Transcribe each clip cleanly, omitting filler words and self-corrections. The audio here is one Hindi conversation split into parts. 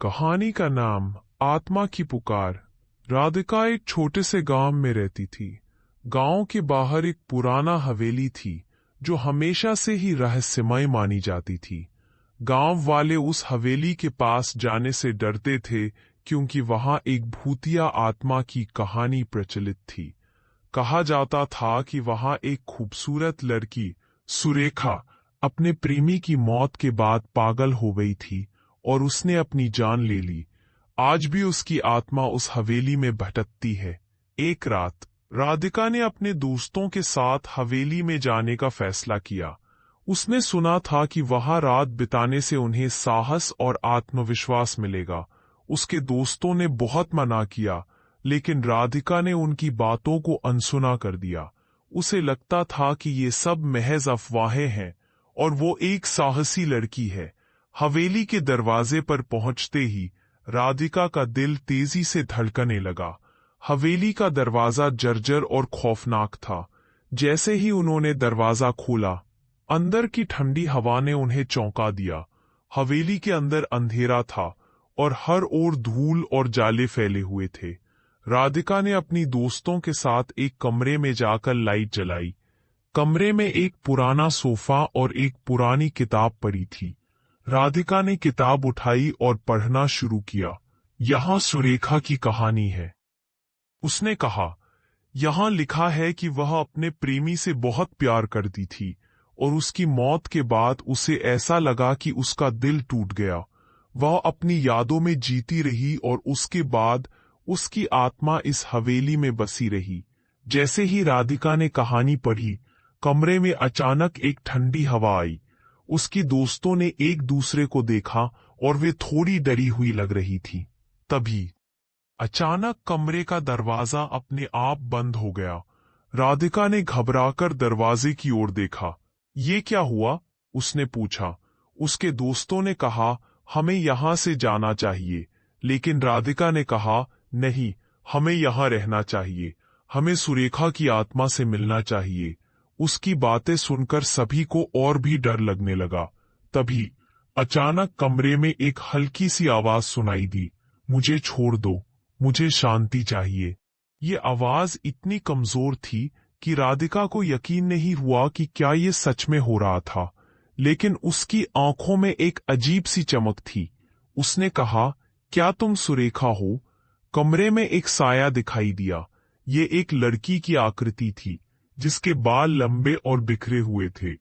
कहानी का नाम आत्मा की पुकार। राधिका एक छोटे से गांव में रहती थी। गांव के बाहर एक पुराना हवेली थी जो हमेशा से ही रहस्यमय मानी जाती थी। गांव वाले उस हवेली के पास जाने से डरते थे क्योंकि वहां एक भूतिया आत्मा की कहानी प्रचलित थी। कहा जाता था कि वहां एक खूबसूरत लड़की सुरेखा अपने प्रेमी की मौत के बाद पागल हो गई थी और उसने अपनी जान ले ली। आज भी उसकी आत्मा उस हवेली में भटकती है। एक रात राधिका ने अपने दोस्तों के साथ हवेली में जाने का फैसला किया। उसने सुना था कि वहां रात बिताने से उन्हें साहस और आत्मविश्वास मिलेगा। उसके दोस्तों ने बहुत मना किया, लेकिन राधिका ने उनकी बातों को अनसुना कर दिया। उसे लगता था कि ये सब महज अफवाहें हैं और वो एक साहसी लड़की है। हवेली के दरवाजे पर पहुंचते ही राधिका का दिल तेजी से धड़कने लगा। हवेली का दरवाजा जर्जर और खौफनाक था। जैसे ही उन्होंने दरवाजा खोला, अंदर की ठंडी हवा ने उन्हें चौंका दिया। हवेली के अंदर अंधेरा था और हर ओर धूल और जाले फैले हुए थे। राधिका ने अपनी दोस्तों के साथ एक कमरे में जाकर लाइट जलाई। कमरे में एक पुराना सोफा और एक पुरानी किताब पड़ी थी। राधिका ने किताब उठाई और पढ़ना शुरू किया। यहाँ सुरेखा की कहानी है। उसने कहा, यहाँ लिखा है कि वह अपने प्रेमी से बहुत प्यार करती थी और उसकी मौत के बाद उसे ऐसा लगा कि उसका दिल टूट गया। वह अपनी यादों में जीती रही और उसके बाद उसकी आत्मा इस हवेली में बसी रही। जैसे ही राधिका ने कहानी पढ़ी, कमरे में अचानक एक ठंडी हवा आई। उसकी दोस्तों ने एक दूसरे को देखा और वे थोड़ी डरी हुई लग रही थी। तभी अचानक कमरे का दरवाजा अपने आप बंद हो गया। राधिका ने घबराकर दरवाजे की ओर देखा। ये क्या हुआ? उसने पूछा। उसके दोस्तों ने कहा, हमें यहां से जाना चाहिए, लेकिन राधिका ने कहा, नहीं, हमें यहां रहना चाहिए। हमें सुरेखा की आत्मा से मिलना चाहिए। उसकी बातें सुनकर सभी को और भी डर लगने लगा। तभी अचानक कमरे में एक हल्की सी आवाज सुनाई दी, मुझे छोड़ दो, मुझे शांति चाहिए। ये आवाज इतनी कमजोर थी कि राधिका को यकीन नहीं हुआ कि क्या ये सच में हो रहा था, लेकिन उसकी आंखों में एक अजीब सी चमक थी। उसने कहा, क्या तुम सुरेखा हो? कमरे में एक साया दिखाई दिया। ये एक लड़की की आकृति थी जिसके बाल लंबे और बिखरे हुए थे।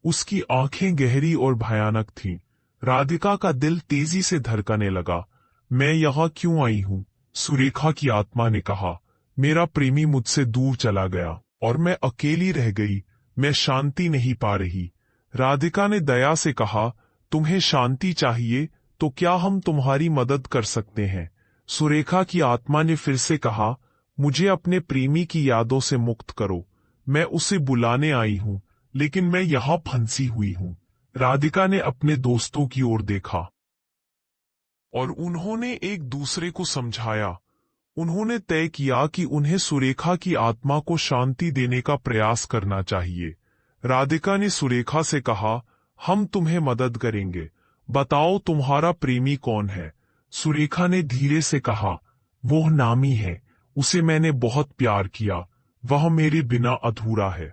उसकी आंखें गहरी और भयानक थीं। राधिका का दिल तेजी से धड़कने लगा। मैं यहाँ क्यों आई हूँ? सुरेखा की आत्मा ने कहा, मेरा प्रेमी मुझसे दूर चला गया और मैं अकेली रह गई। मैं शांति नहीं पा रही। राधिका ने दया से कहा, तुम्हें शांति चाहिए तो क्या हम तुम्हारी मदद कर सकते हैं? सुरेखा की आत्मा ने फिर से कहा, मुझे अपने प्रेमी की यादों से मुक्त करो। मैं उसे बुलाने आई हूँ, लेकिन मैं यहाँ फंसी हुई हूँ। राधिका ने अपने दोस्तों की ओर देखा और उन्होंने एक दूसरे को समझाया। उन्होंने तय किया कि उन्हें सुरेखा की आत्मा को शांति देने का प्रयास करना चाहिए। राधिका ने सुरेखा से कहा, हम तुम्हें मदद करेंगे। बताओ तुम्हारा प्रेमी कौन है? सुरेखा ने धीरे से कहा, वो नामी है। उसे मैंने बहुत प्यार किया। वह मेरे बिना अधूरा है।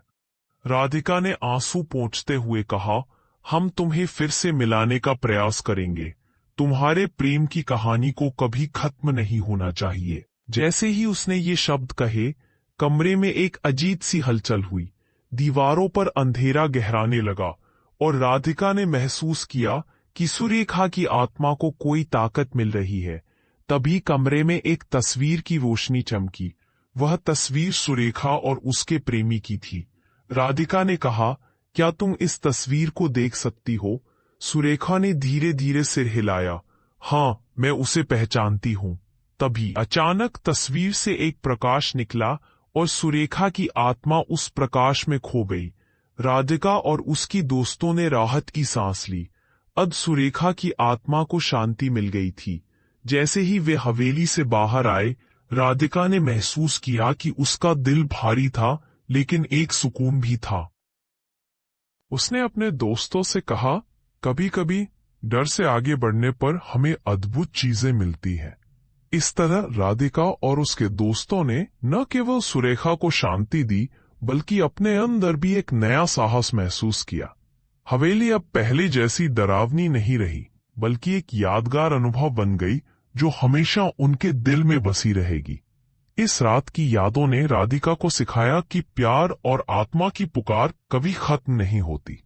राधिका ने आंसू पोंछते हुए कहा, हम तुम्हें फिर से मिलाने का प्रयास करेंगे। तुम्हारे प्रेम की कहानी को कभी खत्म नहीं होना चाहिए। जैसे ही उसने ये शब्द कहे, कमरे में एक अजीब सी हलचल हुई। दीवारों पर अंधेरा गहराने लगा और राधिका ने महसूस किया कि सुरेखा की आत्मा को कोई ताकत मिल रही है। तभी कमरे में एक तस्वीर की रोशनी चमकी। वह तस्वीर सुरेखा और उसके प्रेमी की थी। राधिका ने कहा, क्या तुम इस तस्वीर को देख सकती हो? सुरेखा ने धीरे धीरे सिर हिलाया। हाँ, मैं उसे पहचानती हूँ। तभी अचानक तस्वीर से एक प्रकाश निकला और सुरेखा की आत्मा उस प्रकाश में खो गई। राधिका और उसकी दोस्तों ने राहत की सांस ली। अब सुरेखा की आत्मा को शांति मिल गई थी। जैसे ही वे हवेली से बाहर आए, राधिका ने महसूस किया कि उसका दिल भारी था, लेकिन एक सुकून भी था। उसने अपने दोस्तों से कहा, कभी कभी डर से आगे बढ़ने पर हमें अद्भुत चीजें मिलती हैं। इस तरह राधिका और उसके दोस्तों ने न केवल सुरेखा को शांति दी, बल्कि अपने अंदर भी एक नया साहस महसूस किया। हवेली अब पहले जैसी डरावनी नहीं रही, बल्कि एक यादगार अनुभव बन गई जो हमेशा उनके दिल में बसी रहेगी। इस रात की यादों ने राधिका को सिखाया कि प्यार और आत्मा की पुकार कभी खत्म नहीं होती।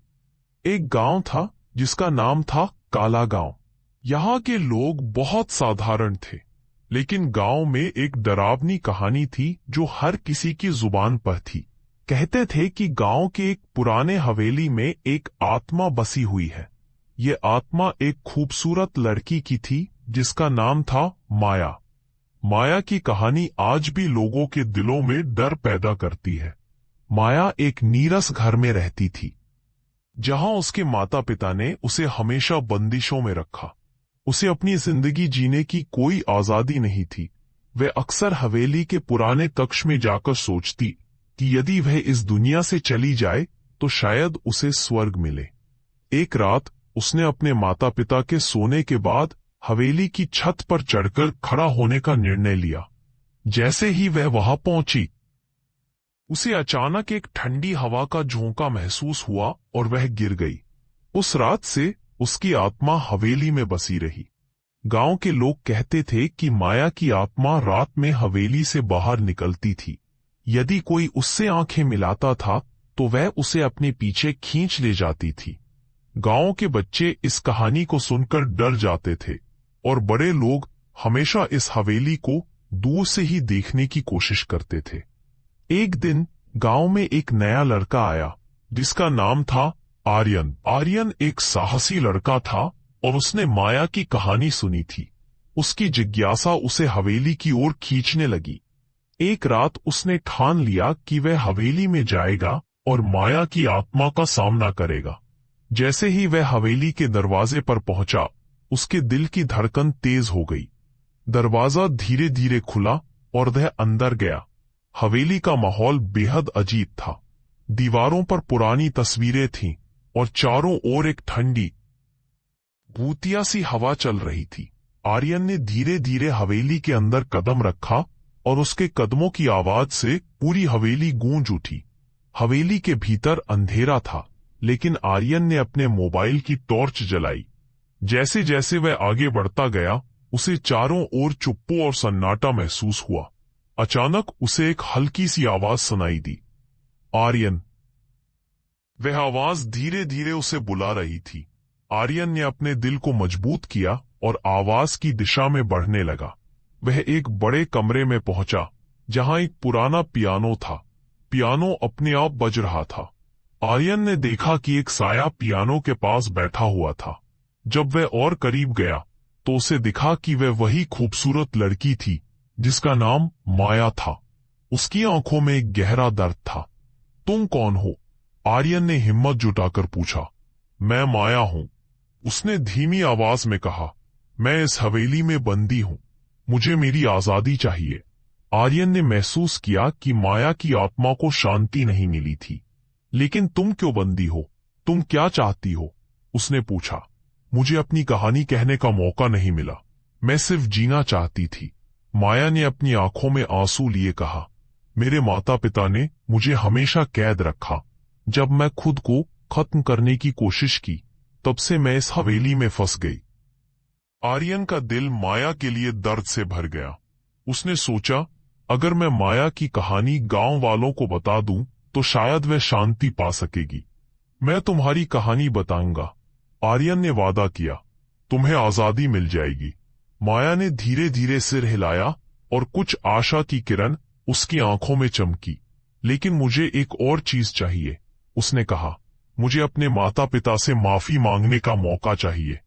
एक गांव था जिसका नाम था काला गांव। यहाँ के लोग बहुत साधारण थे, लेकिन गांव में एक डरावनी कहानी थी जो हर किसी की जुबान पर थी। कहते थे कि गांव के एक पुराने हवेली में एक आत्मा बसी हुई है। ये आत्मा एक खूबसूरत लड़की की थी जिसका नाम था माया। माया की कहानी आज भी लोगों के दिलों में डर पैदा करती है। माया एक नीरस घर में रहती थी, जहां उसके माता पिता ने उसे हमेशा बंदिशों में रखा। उसे अपनी जिंदगी जीने की कोई आजादी नहीं थी। वह अक्सर हवेली के पुराने कक्ष में जाकर सोचती कि यदि वह इस दुनिया से चली जाए तो शायद उसे स्वर्ग मिले। एक रात उसने अपने माता पिता के सोने के बाद हवेली की छत पर चढ़कर खड़ा होने का निर्णय लिया। जैसे ही वह वहां पहुंची, उसे अचानक एक ठंडी हवा का झोंका महसूस हुआ और वह गिर गई। उस रात से उसकी आत्मा हवेली में बसी रही। गांव के लोग कहते थे कि माया की आत्मा रात में हवेली से बाहर निकलती थी। यदि कोई उससे आंखें मिलाता था तो वह उसे अपने पीछे खींच ले जाती थी। गांव के बच्चे इस कहानी को सुनकर डर जाते थे और बड़े लोग हमेशा इस हवेली को दूर से ही देखने की कोशिश करते थे। एक दिन गांव में एक नया लड़का आया जिसका नाम था आर्यन। आर्यन एक साहसी लड़का था और उसने माया की कहानी सुनी थी। उसकी जिज्ञासा उसे हवेली की ओर खींचने लगी। एक रात उसने ठान लिया कि वह हवेली में जाएगा और माया की आत्मा का सामना करेगा। जैसे ही वह हवेली के दरवाजे पर पहुंचा, उसके दिल की धड़कन तेज हो गई। दरवाजा धीरे धीरे खुला और वह अंदर गया। हवेली का माहौल बेहद अजीब था। दीवारों पर पुरानी तस्वीरें थीं और चारों ओर एक ठंडी भूतिया सी हवा चल रही थी। आर्यन ने धीरे धीरे हवेली के अंदर कदम रखा और उसके कदमों की आवाज से पूरी हवेली गूंज उठी। हवेली के भीतर अंधेरा था, लेकिन आर्यन ने अपने मोबाइल की टॉर्च जलाई। जैसे जैसे वह आगे बढ़ता गया, उसे चारों ओर चुप्पो और सन्नाटा महसूस हुआ। अचानक उसे एक हल्की सी आवाज सुनाई दी, आर्यन। वह आवाज धीरे धीरे उसे बुला रही थी। आर्यन ने अपने दिल को मजबूत किया और आवाज की दिशा में बढ़ने लगा। वह एक बड़े कमरे में पहुंचा जहां एक पुराना पियानो था। पियानो अपने आप बज रहा था। आर्यन ने देखा कि एक साया पियानो के पास बैठा हुआ था। जब वह और करीब गया तो उसे दिखा कि वह वही खूबसूरत लड़की थी जिसका नाम माया था। उसकी आंखों में एक गहरा दर्द था। तुम कौन हो? आर्यन ने हिम्मत जुटाकर पूछा। मैं माया हूं, उसने धीमी आवाज में कहा। मैं इस हवेली में बंदी हूं, मुझे मेरी आजादी चाहिए। आर्यन ने महसूस किया कि माया की आत्मा को शांति नहीं मिली थी। लेकिन तुम क्यों बंदी हो? तुम क्या चाहती हो? उसने पूछा। मुझे अपनी कहानी कहने का मौका नहीं मिला, मैं सिर्फ जीना चाहती थी। माया ने अपनी आंखों में आंसू लिए कहा। मेरे माता पिता ने मुझे हमेशा कैद रखा। जब मैं खुद को खत्म करने की कोशिश की, तब से मैं इस हवेली में फंस गई। आर्यन का दिल माया के लिए दर्द से भर गया। उसने सोचा, अगर मैं माया की कहानी गांव वालों को बता दूं तो शायद वह शांति पा सकेगी। मैं तुम्हारी कहानी बताऊंगा, आर्यन ने वादा किया। तुम्हें आजादी मिल जाएगी। माया ने धीरे धीरे सिर हिलाया और कुछ आशा की किरण उसकी आंखों में चमकी। लेकिन मुझे एक और चीज चाहिए, उसने कहा। मुझे अपने माता पिता से माफी मांगने का मौका चाहिए।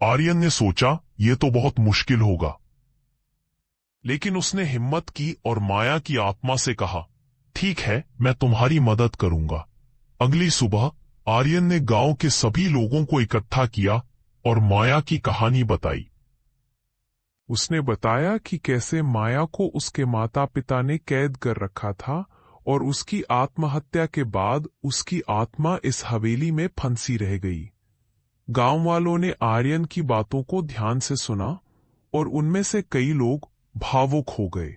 आर्यन ने सोचा, यह तो बहुत मुश्किल होगा। लेकिन उसने हिम्मत की और माया की आत्मा से कहा, ठीक है, मैं तुम्हारी मदद करूंगा। अगली सुबह आर्यन ने गांव के सभी लोगों को इकट्ठा किया और माया की कहानी बताई। उसने बताया कि कैसे माया को उसके माता पिता ने कैद कर रखा था और उसकी आत्महत्या के बाद उसकी आत्मा इस हवेली में फंसी रह गई। गांव वालों ने आर्यन की बातों को ध्यान से सुना और उनमें से कई लोग भावुक हो गए।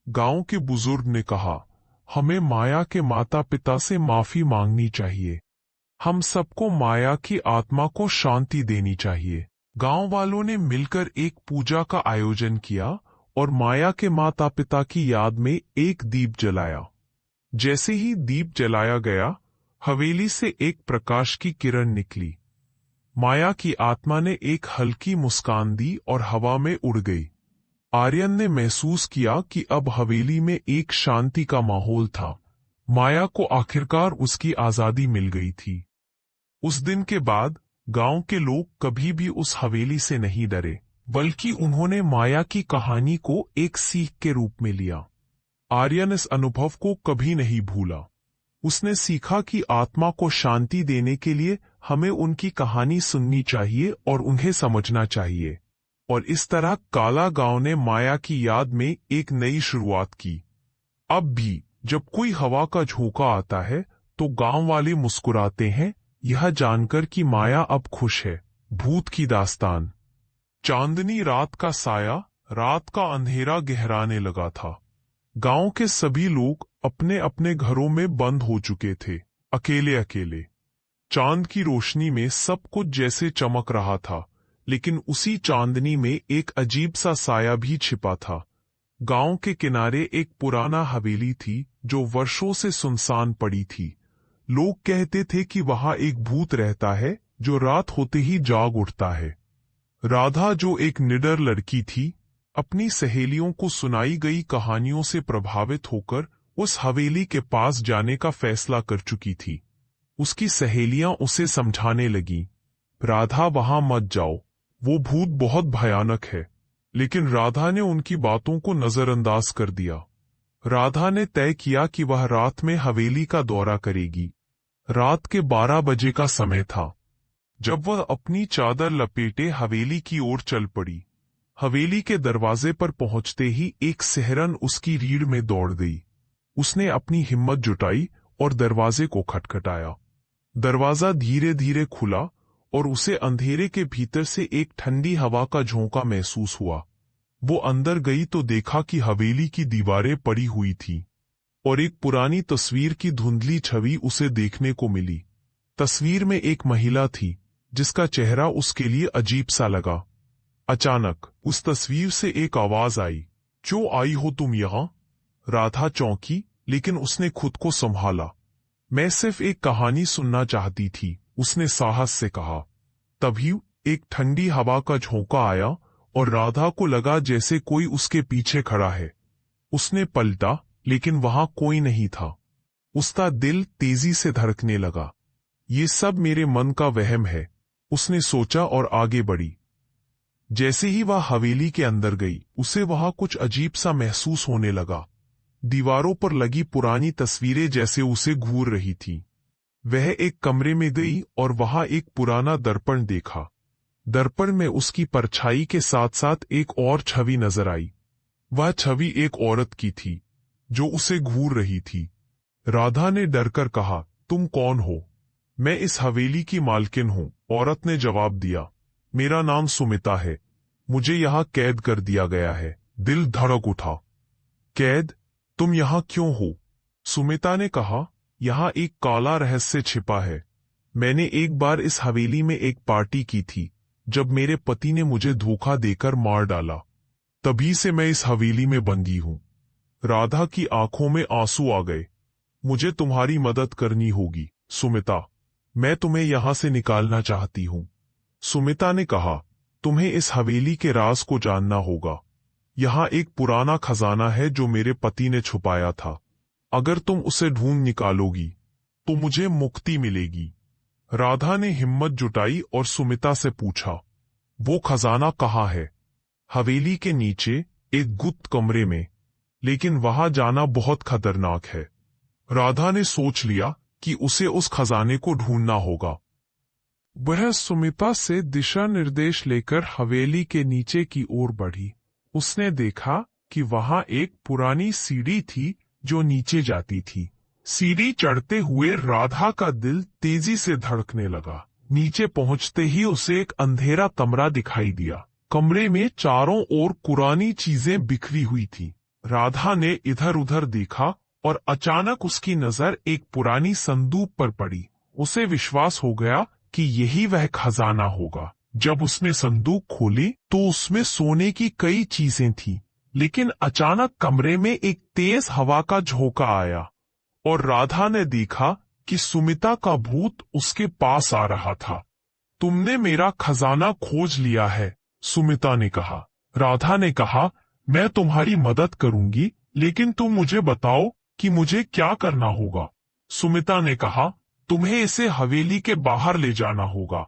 गांव के बुजुर्ग ने कहा, हमें माया के माता पिता से माफी मांगनी चाहिए। हम सबको माया की आत्मा को शांति देनी चाहिए। गांव वालों ने मिलकर एक पूजा का आयोजन किया और माया के माता पिता की याद में एक दीप जलाया। जैसे ही दीप जलाया गया, हवेली से एक प्रकाश की किरण निकली। माया की आत्मा ने एक हल्की मुस्कान दी और हवा में उड़ गई। आर्यन ने महसूस किया कि अब हवेली में एक शांति का माहौल था। माया को आखिरकार उसकी आजादी मिल गई थी। उस दिन के बाद गांव के लोग कभी भी उस हवेली से नहीं डरे, बल्कि उन्होंने माया की कहानी को एक सीख के रूप में लिया। आर्यन इस अनुभव को कभी नहीं भूला। उसने सीखा कि आत्मा को शांति देने के लिए हमें उनकी कहानी सुननी चाहिए और उन्हें समझना चाहिए। और इस तरह काला गांव ने माया की याद में एक नई शुरुआत की। अब भी जब कोई हवा का झोंका आता है तो गांव वाले मुस्कुराते हैं, यह जानकर कि माया अब खुश है। भूत की दास्तान। चांदनी रात का साया रात का अंधेरा गहराने लगा था। गांव के सभी लोग अपने अपने घरों में बंद हो चुके थे, अकेले अकेले। चांद की रोशनी में सब कुछ जैसे चमक रहा था, लेकिन उसी चांदनी में एक अजीब सा साया भी छिपा था। गांव के किनारे एक पुराना हवेली थी जो वर्षों से सुनसान पड़ी थी। लोग कहते थे कि वहां एक भूत रहता है जो रात होते ही जाग उठता है। राधा, जो एक निडर लड़की थी, अपनी सहेलियों को सुनाई गई कहानियों से प्रभावित होकर उस हवेली के पास जाने का फैसला कर चुकी थी। उसकी सहेलियां उसे समझाने लगीं, राधा वहां मत जाओ, वो भूत बहुत भयानक है। लेकिन राधा ने उनकी बातों को नजरअंदाज कर दिया। राधा ने तय किया कि वह रात में हवेली का दौरा करेगी। रात के 12 बजे का समय था जब वह अपनी चादर लपेटे हवेली की ओर चल पड़ी। हवेली के दरवाजे पर पहुंचते ही एक सिहरन उसकी रीढ़ में दौड़ गई। उसने अपनी हिम्मत जुटाई और दरवाजे को खटखटाया। दरवाजा धीरे धीरे खुला और उसे अंधेरे के भीतर से एक ठंडी हवा का झोंका महसूस हुआ। वो अंदर गई तो देखा कि हवेली की दीवारें पड़ी हुई थी और एक पुरानी तस्वीर की धुंधली छवि उसे देखने को मिली। तस्वीर में एक महिला थी जिसका चेहरा उसके लिए अजीब सा लगा। अचानक उस तस्वीर से एक आवाज आई, क्यों आई हो तुम यहां? राधा चौंकी, लेकिन उसने खुद को संभाला। मैं सिर्फ एक कहानी सुनना चाहती थी, उसने साहस से कहा। तभी एक ठंडी हवा का झोंका आया और राधा को लगा जैसे कोई उसके पीछे खड़ा है। उसने पलटा, लेकिन वहां कोई नहीं था। उसका दिल तेजी से धड़कने लगा। ये सब मेरे मन का वहम है, उसने सोचा और आगे बढ़ी। जैसे ही वह हवेली के अंदर गई, उसे वहां कुछ अजीब सा महसूस होने लगा। दीवारों पर लगी पुरानी तस्वीरें जैसे उसे घूर रही थीं। वह एक कमरे में गई और वहां एक पुराना दर्पण देखा। दर्पण में उसकी परछाई के साथ साथ एक और छवि नजर आई। वह छवि एक औरत की थी जो उसे घूर रही थी। राधा ने डरकर कहा, तुम कौन हो? मैं इस हवेली की मालकिन हूं, औरत ने जवाब दिया। मेरा नाम सुमिता है, मुझे यहाँ कैद कर दिया गया है। दिल धड़क उठा। कैद? तुम यहाँ क्यों हो? सुमिता ने कहा, यहाँ एक काला रहस्य छिपा है। मैंने एक बार इस हवेली में एक पार्टी की थी जब मेरे पति ने मुझे धोखा देकर मार डाला। तभी से मैं इस हवेली में बंदी हूं। राधा की आंखों में आंसू आ गए। मुझे तुम्हारी मदद करनी होगी सुमिता, मैं तुम्हें यहां से निकालना चाहती हूं। सुमिता ने कहा, तुम्हें इस हवेली के राज को जानना होगा। यहाँ एक पुराना खजाना है जो मेरे पति ने छुपाया था। अगर तुम उसे ढूंढ निकालोगी तो मुझे मुक्ति मिलेगी। राधा ने हिम्मत जुटाई और सुमिता से पूछा, वो खजाना कहाँ है? हवेली के नीचे एक गुप्त कमरे में, लेकिन वहां जाना बहुत खतरनाक है। राधा ने सोच लिया कि उसे उस खजाने को ढूंढना होगा। वह सुमिता से दिशा निर्देश लेकर हवेली के नीचे की ओर बढ़ी। उसने देखा कि वहां एक पुरानी सीढ़ी थी जो नीचे जाती थी। सीढ़ी चढ़ते हुए राधा का दिल तेजी से धड़कने लगा। नीचे पहुंचते ही उसे एक अंधेरा कमरा दिखाई दिया। कमरे में चारों ओर पुरानी चीजें बिखरी हुई थी। राधा ने इधर उधर देखा और अचानक उसकी नजर एक पुरानी संदूक पर पड़ी। उसे विश्वास हो गया कि यही वह खजाना होगा। जब उसने संदूक खोली तो उसमें सोने की कई चीजें थीं, लेकिन अचानक कमरे में एक तेज हवा का झोंका आया और राधा ने देखा कि सुमिता का भूत उसके पास आ रहा था। तुमने मेरा खजाना खोज लिया है, सुमिता ने कहा। राधा ने कहा, मैं तुम्हारी मदद करूंगी, लेकिन तुम मुझे बताओ कि मुझे क्या करना होगा। सुमिता ने कहा, तुम्हें इसे हवेली के बाहर ले जाना होगा।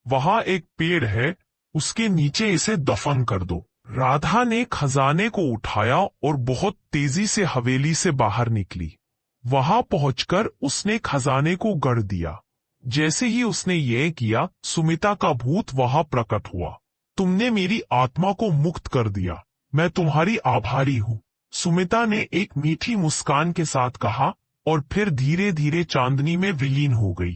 वहां एक पेड़ है, उसके नीचे इसे दफन कर दो। राधा ने खजाने को उठाया और बहुत तेजी से हवेली से बाहर निकली। वहां पहुंचकर उसने खजाने को गड़ दिया। जैसे ही उसने ये किया, सुमिता का भूत वहां प्रकट हुआ। तुमने मेरी आत्मा को मुक्त कर दिया, मैं तुम्हारी आभारी हूँ, सुमिता ने एक मीठी मुस्कान के साथ कहा और फिर धीरे धीरे चांदनी में विलीन हो गई।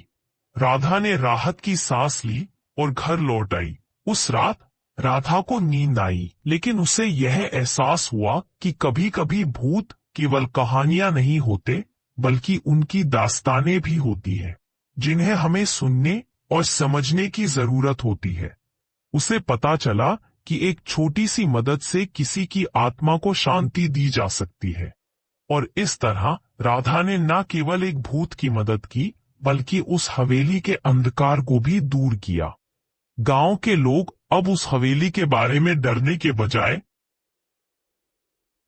राधा ने राहत की सांस ली और घर लौट आई। उस रात राधा को नींद आई, लेकिन उसे यह एहसास हुआ कि कभी कभी भूत केवल कहानियां नहीं होते, बल्कि उनकी दास्तानें भी होती हैं, जिन्हें हमें सुनने और समझने की जरूरत होती है। उसे पता चला कि एक छोटी सी मदद से किसी की आत्मा को शांति दी जा सकती है। और इस तरह राधा ने न केवल एक भूत की मदद की, बल्कि उस हवेली के अंधकार को भी दूर किया। गांव के लोग अब उस हवेली के बारे में डरने के बजाय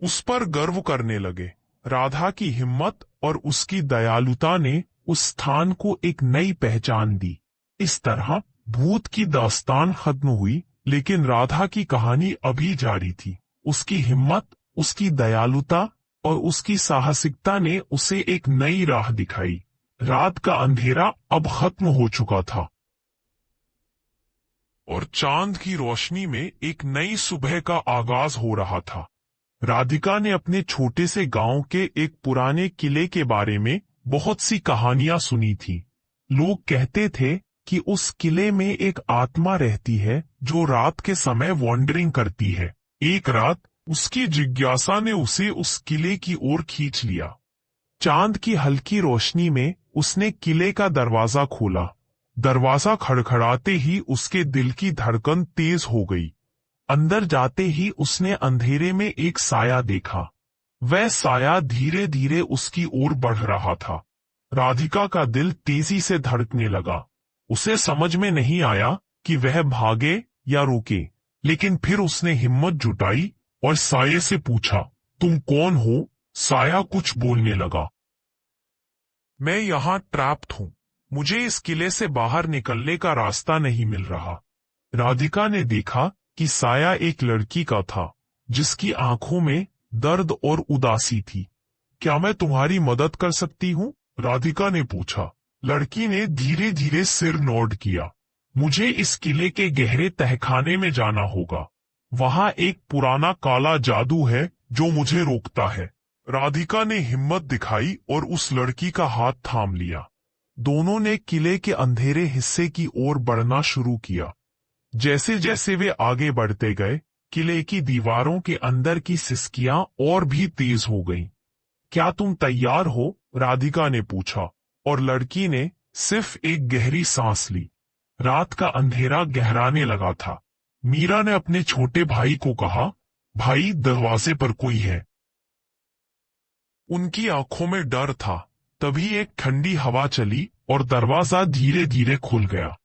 उस पर गर्व करने लगे। राधा की हिम्मत और उसकी दयालुता ने उस स्थान को एक नई पहचान दी। इस तरह भूत की दास्तान खत्म हुई, लेकिन राधा की कहानी अभी जारी थी। उसकी हिम्मत, उसकी दयालुता और उसकी साहसिकता ने उसे एक नई राह दिखाई। रात का अंधेरा अब खत्म हो चुका था और चांद की रोशनी में एक नई सुबह का आगाज हो रहा था। राधिका ने अपने छोटे से गांव के एक पुराने किले के बारे में बहुत सी कहानियां सुनी थी। लोग कहते थे कि उस किले में एक आत्मा रहती है जो रात के समय वॉन्डरिंग करती है। एक रात उसकी जिज्ञासा ने उसे उस किले की ओर खींच लिया। चांद की हल्की रोशनी में उसने किले का दरवाजा खोला। दरवाजा खड़खड़ाते ही उसके दिल की धड़कन तेज हो गई। अंदर जाते ही उसने अंधेरे में एक साया देखा। वह साया धीरे धीरे उसकी ओर बढ़ रहा था। राधिका का दिल तेजी से धड़कने लगा। उसे समझ में नहीं आया कि वह भागे या रुके, लेकिन फिर उसने हिम्मत जुटाई और साये से पूछा, तुम कौन हो? साया कुछ बोलने लगा। मैं यहाँ ट्रैप्ड हूँ, मुझे इस किले से बाहर निकलने का रास्ता नहीं मिल रहा। राधिका ने देखा कि साया एक लड़की का था, जिसकी आंखों में दर्द और उदासी थी। क्या मैं तुम्हारी मदद कर सकती हूँ? राधिका ने पूछा। लड़की ने धीरे धीरे सिर नोड किया। मुझे इस किले के गहरे तहखाने में जाना होगा। वहां एक पुराना काला जादू है जो मुझे रोकता है। राधिका ने हिम्मत दिखाई और उस लड़की का हाथ थाम लिया। दोनों ने किले के अंधेरे हिस्से की ओर बढ़ना शुरू किया। जैसे जैसे वे आगे बढ़ते गए, किले की दीवारों के अंदर की सिसकियां और भी तेज हो गईं। क्या तुम तैयार हो? राधिका ने पूछा और लड़की ने सिर्फ एक गहरी सांस ली। रात का अंधेरा गहराने लगा था। मीरा ने अपने छोटे भाई को कहा, भाई दरवाजे पर कोई है। उनकी आंखों में डर था। तभी एक ठंडी हवा चली और दरवाजा धीरे धीरे खुल गया।